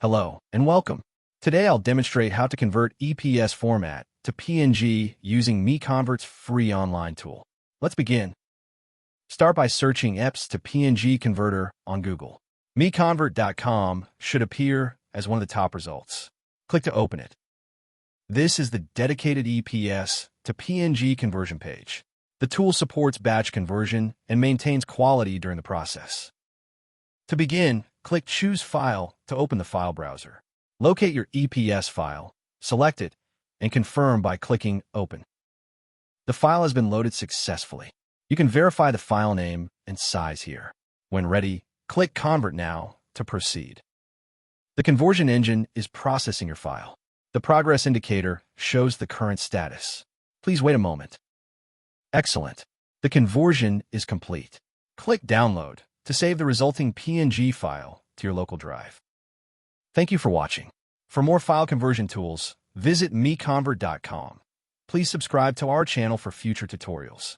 Hello, and welcome. Today I'll demonstrate how to convert EPS format to PNG using MiConvert's free online tool. Let's begin. Start by searching EPS to PNG converter on Google. MiConvert.com should appear as one of the top results. Click to open it. This is the dedicated EPS to PNG conversion page. The tool supports batch conversion and maintains quality during the process. To begin, click Choose File to open the file browser. Locate your EPS file, select it, and confirm by clicking Open. The file has been loaded successfully. You can verify the file name and size here. When ready, click Convert Now to proceed. The conversion engine is processing your file. The progress indicator shows the current status. Please wait a moment. Excellent. The conversion is complete. Click Download to save the resulting PNG file to your local drive. Thank you for watching. For more file conversion tools, visit MiConvert.com. Please subscribe to our channel for future tutorials.